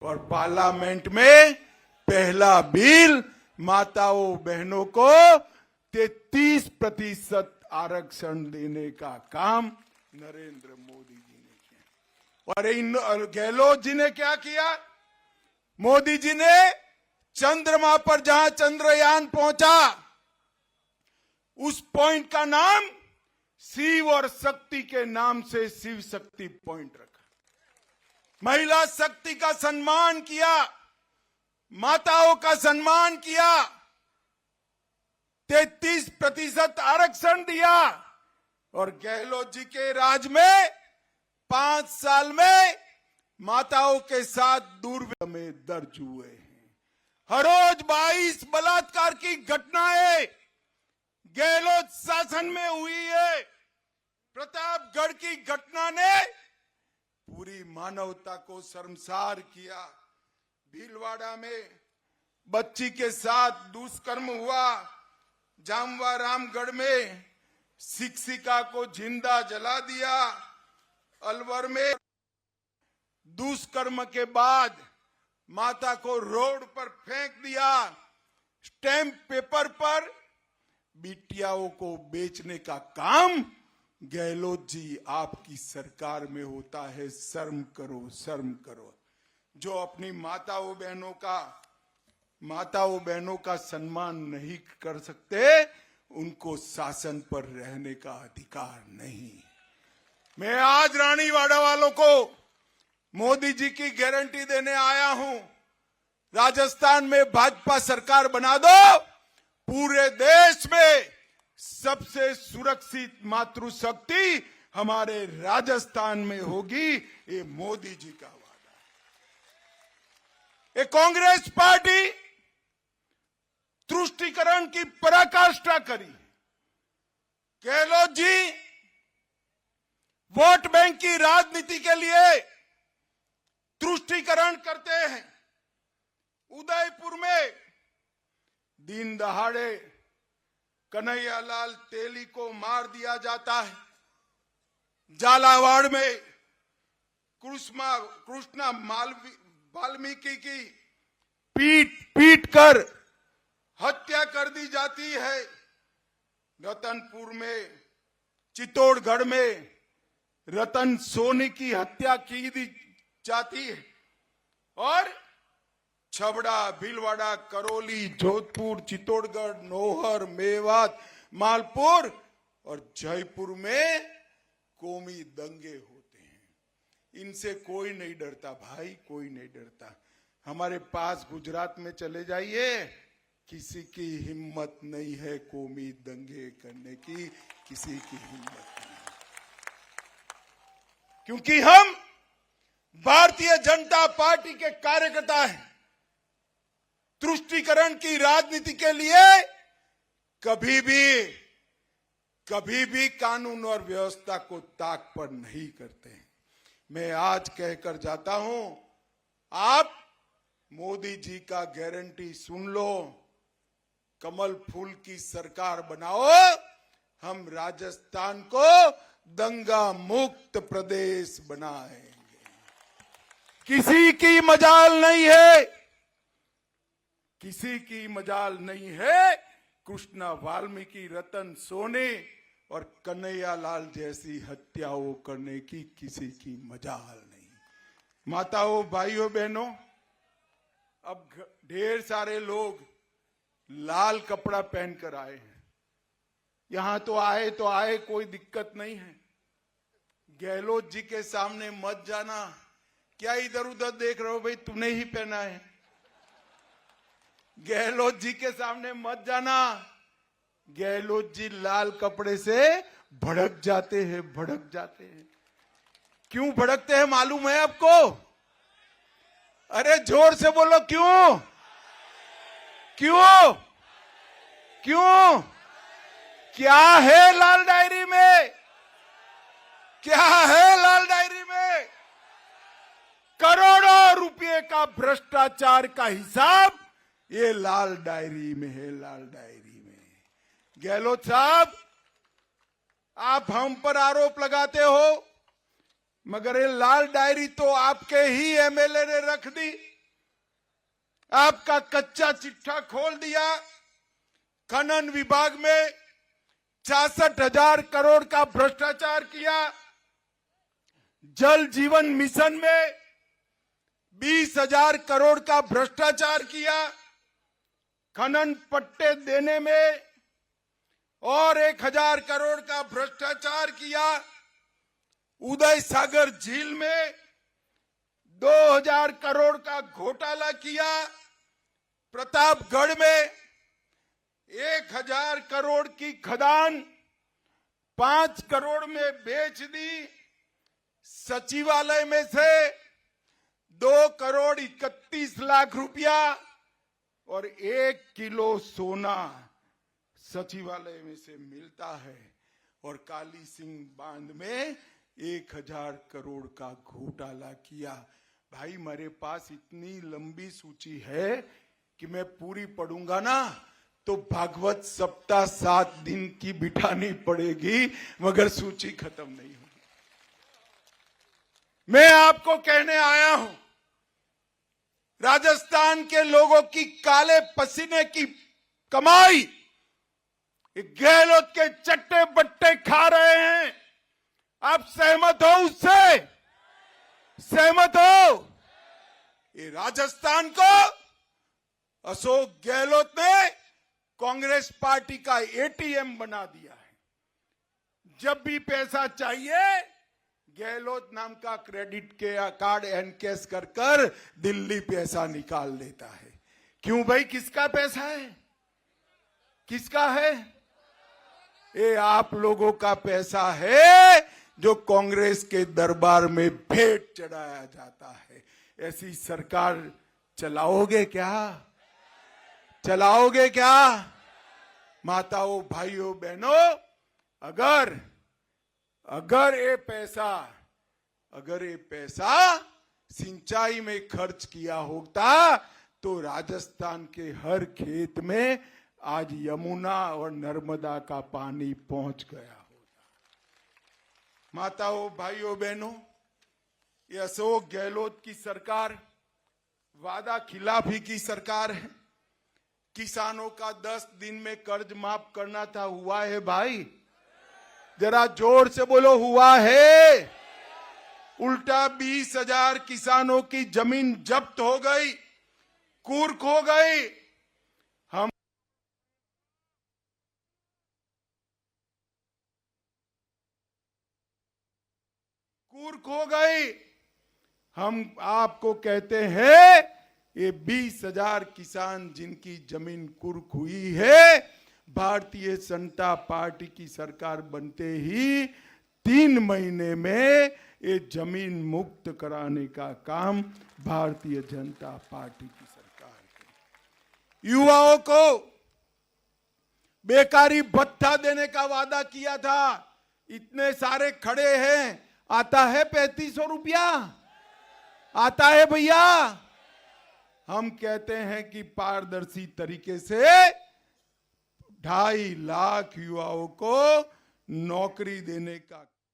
और पार्लियामेंट में पहला बिल माताओं बहनों को 33% आरक्षण देने का काम नरेंद्र मोदी जी ने किया। और इन गहलोत जी ने क्या किया? मोदी जी ने चंद्रमा पर जहां चंद्रयान पहुंचा उस पॉइंट का नाम शिव और शक्ति के नाम से शिव शक्ति पॉइंट रखा। महिला शक्ति का सम्मान किया, माताओं का सम्मान किया, 33% आरक्षण दिया। और गहलोत जी के राज में 5 साल में माताओं के साथ दुर्व्यवहार में दर्ज हुए हैं। हर रोज 22 बलात्कार की घटनाएं गहलोत शासन में हुई है। प्रतापगढ़ की घटना ने पूरी मानवता को शर्मसार किया। भीलवाड़ा में बच्ची के साथ दुष्कर्म हुआ। जामवा रामगढ़ में शिक्षिका को जिंदा जला दिया। अलवर में दुष्कर्म के बाद माता को रोड पर फेंक दिया। स्टैंप पेपर पर बिटियाओं को बेचने का काम गहलोत जी आपकी सरकार में होता है। शर्म करो, शर्म करो। जो अपनी माताओं बहनों का सम्मान नहीं कर सकते उनको शासन पर रहने का अधिकार नहीं। मैं आज रानीवाड़ा वालों को मोदी जी की गारंटी देने आया हूं। राजस्थान में भाजपा सरकार बना दो, पूरे देश में सबसे सुरक्षित मातृशक्ति हमारे राजस्थान में होगी। ये मोदी जी का वादा है। ये कांग्रेस पार्टी तुष्टीकरण की पराकाष्ठा करी। गहलोत जी वोट बैंक की राजनीति के लिए तुष्टीकरण करते हैं। उदयपुर में दिन दहाड़े कन्हैयालाल तेली को मार दिया जाता है। झालावाड़ में कृष्णा वाल्मीकि की पीट कर हत्या कर दी जाती है। रतनपुर में, चित्तौड़गढ़ में रतन सोनी की हत्या की दी जाती है। और छबड़ा, भीलवाड़ा, करौली, जोधपुर, चित्तौड़गढ़, नौहर, मेवात, मालपुर और जयपुर में कौमी दंगे होते हैं। इनसे कोई नहीं डरता भाई, कोई नहीं डरता। हमारे पास गुजरात में चले जाइए, किसी की हिम्मत नहीं है कौमी दंगे करने की, किसी की हिम्मत नहीं। क्योंकि हम भारतीय जनता पार्टी के कार्यकर्ता हैं। तुष्टीकरण की राजनीति के लिए कभी भी कानून और व्यवस्था को ताक पर नहीं करते। मैं आज कहकर जाता हूं, आप मोदी जी का गारंटी सुन लो, कमल फूल की सरकार बनाओ। हम राजस्थान को दंगा मुक्त प्रदेश बनाएंगे। किसी की मजाल नहीं है, किसी की मजाल नहीं है। कृष्णा वाल्मीकि, रतन सोनी और कन्हैयालाल जैसी हत्याओं करने की किसी की मजाल नहीं। माताओं, भाइयों, बहनों, अब ढेर सारे लोग लाल कपड़ा पहनकर आए हैं। यहां तो आए, कोई दिक्कत नहीं है। गहलोत जी के सामने मत जाना। क्या इधर उधर देख रहे हो भाई? तूने ही पहना है। गहलोत जी के सामने मत जाना। गहलोत जी लाल कपड़े से भड़क जाते हैं। क्यों भड़कते हैं मालूम है आपको? अरे जोर से बोलो, क्यों? क्या है लाल डायरी में? करोड़ों रुपए का भ्रष्टाचार का हिसाब ये लाल डायरी में है। गहलोत साहब, आप हम पर आरोप लगाते हो, मगर ये लाल डायरी तो आपके ही एमएलए ने रख दी। आपका कच्चा चिट्ठा खोल दिया। खनन विभाग में 66,000 करोड़ का भ्रष्टाचार किया। जल जीवन मिशन में 20,000 करोड़ का भ्रष्टाचार किया। खनन पट्टे देने में और 1,000 करोड़ का भ्रष्टाचार किया। उदय सागर झील में 2,000 करोड़ का घोटाला किया। प्रतापगढ़ में 1,000 करोड़ की खदान 5 करोड़ में बेच दी। सचिवालय में से 2 करोड़ 31 लाख रुपया और 1 किलो सोना सचिवालय में से मिलता है। और काली सिंह बांध में 1,000 करोड़ का घोटाला किया। भाई मेरे पास इतनी लंबी सूची है कि मैं पूरी पढ़ूंगा ना तो भागवत सप्ताह 7 दिन की बिठानी पड़ेगी, मगर सूची खत्म नहीं होगी। मैं आपको कहने आया हूं, राजस्थान के लोगों की काले पसीने की कमाई गहलोत के चट्टे बट्टे खा रहे हैं। आप सहमत हो उससे? सहमत हो? ये राजस्थान को अशोक गहलोत ने कांग्रेस पार्टी का एटीएम बना दिया है। जब भी पैसा चाहिए गहलोत नाम का क्रेडिट के कार्ड एनकैश कर दिल्ली पैसा निकाल लेता है। क्यों भाई? किसका पैसा है? किसका है? ये आप लोगों का पैसा है जो कांग्रेस के दरबार में भेंट चढ़ाया जाता है। ऐसी सरकार चलाओगे क्या? चलाओगे क्या? माताओं, भाइयों, बहनों, अगर ये पैसा सिंचाई में खर्च किया होता तो राजस्थान के हर खेत में आज यमुना और नर्मदा का पानी पहुंच गया होता। माताओं, भाइयों, बहनों, ये अशोक गहलोत की सरकार वादा खिलाफी की सरकार है। किसानों का 10 दिन में कर्ज माफ करना था, हुआ है भाई? जरा जोर से बोलो, हुआ है? उल्टा 20,000 किसानों की जमीन जब्त हो गई, कुर्क हो गई। कुर्क हो गई। हम आपको कहते हैं ये 20,000 किसान जिनकी जमीन कुर्क हुई है, भारतीय जनता पार्टी की सरकार बनते ही 3 महीने में ये जमीन मुक्त कराने का काम भारतीय जनता पार्टी की सरकार की। युवाओं को बेकारी भत्ता देने का वादा किया था। इतने सारे खड़े हैं, आता है 3500 रुपया? आता है भैया? हम कहते हैं कि पारदर्शी तरीके से 2.5 लाख युवाओं को नौकरी देने का